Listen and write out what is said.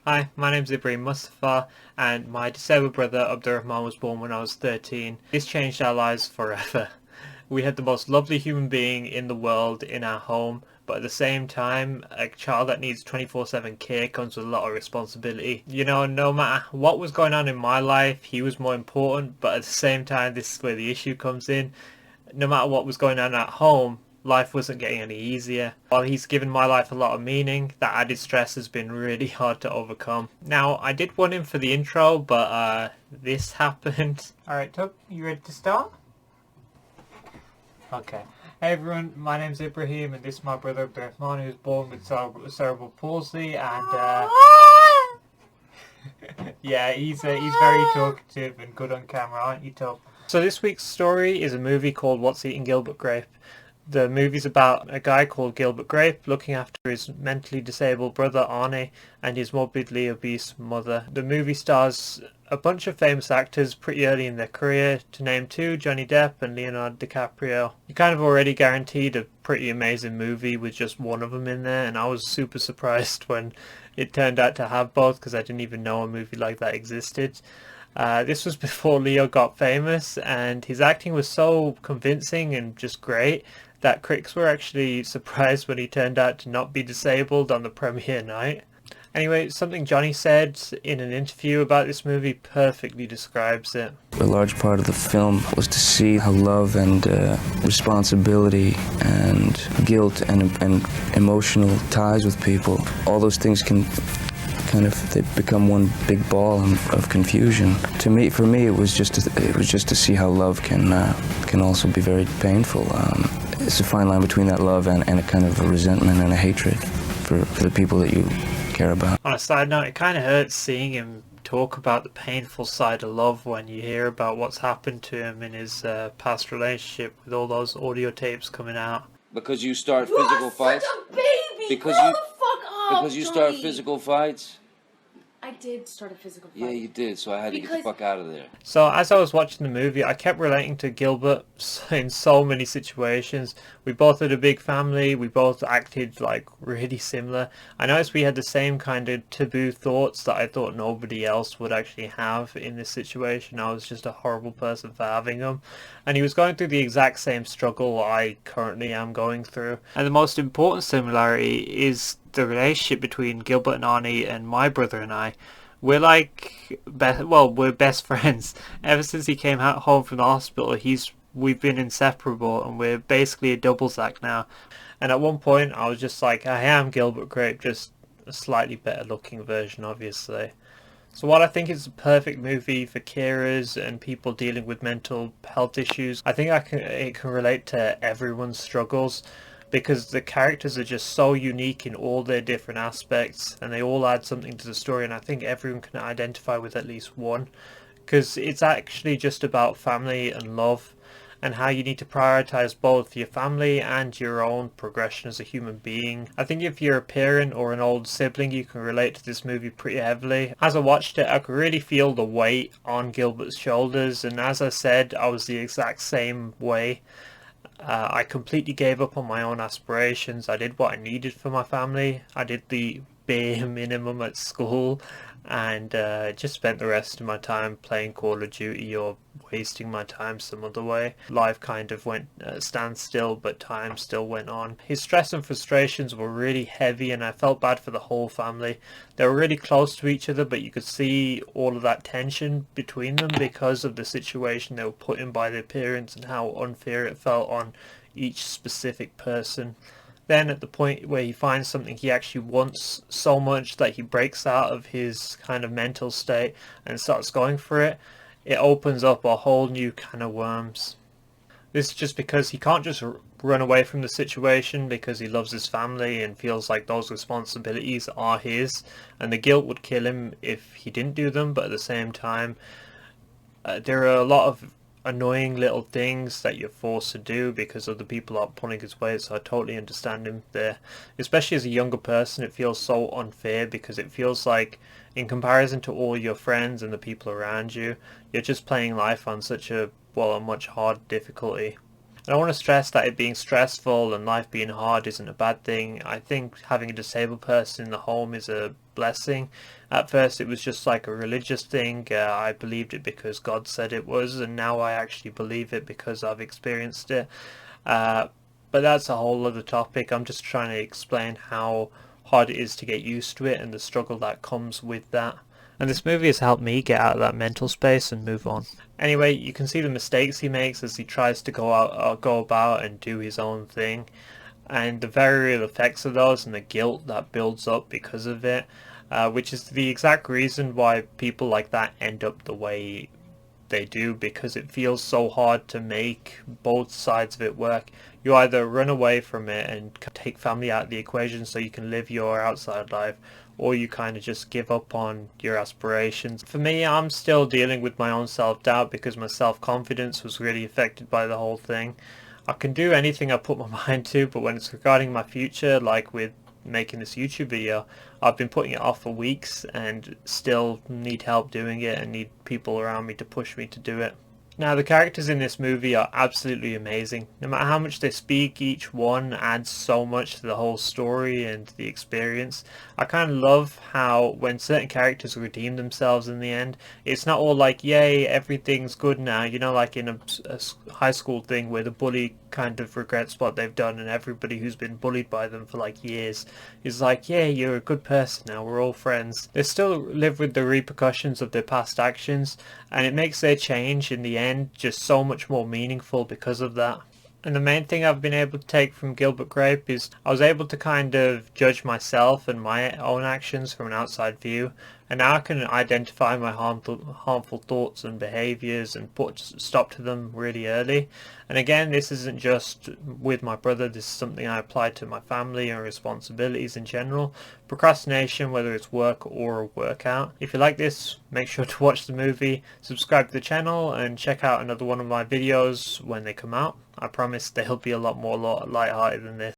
Hi, my name's Ibrahim Mustafa, and my disabled brother Abdurrahman was born when I was 13. This changed our lives forever. We had the most lovely human being in the world in our home, but at the same time, a child that needs 24/7 care comes with a lot of responsibility. You know, no matter what was going on in my life, he was more important, but at the same time, this is where the issue comes in. No matter what was going on at home, life wasn't getting any easier. While he's given my life a lot of meaning, that added stress has been really hard to overcome. Now, I did want him for the intro, but this happened. Alright, Tug, you ready to start? Okay. Hey everyone, my name's Ibrahim, and this is my brother Abdurrahman, who was born with cerebral palsy, and yeah, he's very talkative and good on camera, aren't you, Tug? So this week's story is a movie called What's Eating Gilbert Grape. The movie's about a guy called Gilbert Grape looking after his mentally disabled brother Arnie and his morbidly obese mother. The movie stars a bunch of famous actors pretty early in their career, to name two, Johnny Depp and Leonardo DiCaprio. You kind of already guaranteed a pretty amazing movie with just one of them in there, and I was super surprised when it turned out to have both, because I didn't even know a movie like that existed. This was before Leo got famous, and his acting was so convincing and just great that critics were actually surprised when he turned out to not be disabled on the premiere night. Anyway, something Johnny said in an interview about this movie perfectly describes it. A large part of the film was to see how love and responsibility and guilt and emotional ties with people, all those things can they become one big ball of confusion. For me, it was just to see how love can also be very painful. It's a fine line between that love and a kind of a resentment and a hatred for the people that you care about. On a side note, it kind of hurts seeing him talk about the painful side of love when you hear about what's happened to him in his past relationship with all those audio tapes coming out. Because you start physical fights? Such a baby! Because Grow you, the fuck up, because you Johnny. start physical fights? I did start a physical fight. Yeah, you did, so I had to get the fuck out of there. So as I was watching the movie, I kept relating to Gilbert in so many situations. We both had a big family, we both acted like really similar. I noticed we had the same kind of taboo thoughts that I thought nobody else would actually have in this situation. I was just a horrible person for having them. And he was going through the exact same struggle I currently am going through. And the most important similarity is the relationship between Gilbert and Annie and my brother and I. We're like, we're best friends. Ever since he came home from the hospital, we've been inseparable, and we're basically a doubles act now. And at one point, I was just like, I am Gilbert Grape, just a slightly better looking version, obviously. So while I think it's a perfect movie for carers and people dealing with mental health issues, I think it can relate to everyone's struggles, because the characters are just so unique in all their different aspects, and they all add something to the story, and I think everyone can identify with at least one, because it's actually just about family and love, and how you need to prioritize both your family and your own progression as a human being. I think if you're a parent or an old sibling, you can relate to this movie pretty heavily. As I watched it, I could really feel the weight on Gilbert's shoulders, and as I said, I was the exact same way. I completely gave up on my own aspirations. I did what I needed for my family. I did the bare minimum at school, and just spent the rest of my time playing Call of Duty or wasting my time some other way. Life kind of went standstill, but time still went on. His stress and frustrations were really heavy, and I felt bad for the whole family. They were really close to each other, but you could see all of that tension between them because of the situation they were put in by their parents and how unfair it felt on each specific person. Then at the point where he finds something he actually wants so much that he breaks out of his kind of mental state and starts going for it, it opens up a whole new can of worms. This is just because he can't just run away from the situation, because he loves his family and feels like those responsibilities are his, and the guilt would kill him if he didn't do them. But at the same time, there are a lot of annoying little things that you're forced to do because other people are pulling his weight, so I totally understand him there. Especially as a younger person, it feels so unfair, because it feels like, in comparison to all your friends and the people around you, you're just playing life on such a much harder difficulty. And I want to stress that it being stressful and life being hard isn't a bad thing. I think having a disabled person in the home is a blessing. At first it was just like a religious thing. I believed it because God said it was, and now I actually believe it because I've experienced it. But that's a whole other topic. I'm just trying to explain how hard it is to get used to it and the struggle that comes with that. And this movie has helped me get out of that mental space and move on. Anyway, you can see the mistakes he makes as he tries to go about and do his own thing, and the very real effects of those and the guilt that builds up because of it, which is the exact reason why people like that end up the way they do, because it feels so hard to make both sides of it work. You either run away from it and take family out of the equation so you can live your outside life, or you kind of just give up on your aspirations. For me, I'm still dealing with my own self-doubt because my self-confidence was really affected by the whole thing. I can do anything I put my mind to, but when it's regarding my future, like with making this YouTube video, I've been putting it off for weeks and still need help doing it and need people around me to push me to do it. Now, the characters in this movie are absolutely amazing. No matter how much they speak, each one adds so much to the whole story and the experience. I kind of love how when certain characters redeem themselves in the end, it's not all like, yay, everything's good now, you know, like in a high school thing where the bully kind of regrets what they've done and everybody who's been bullied by them for like years is like, yeah, you're a good person now, we're all friends. They still live with the repercussions of their past actions, and it makes their change in the end just so much more meaningful because of that. And the main thing I've been able to take from Gilbert Grape is I was able to kind of judge myself and my own actions from an outside view, and now I can identify my harmful thoughts and behaviours and put a stop to them really early. And again, this isn't just with my brother, this is something I apply to my family and responsibilities in general. Procrastination, whether it's work or a workout. If you like this, make sure to watch the movie, subscribe to the channel, and check out another one of my videos when they come out. I promise they'll be a lot more lighthearted than this.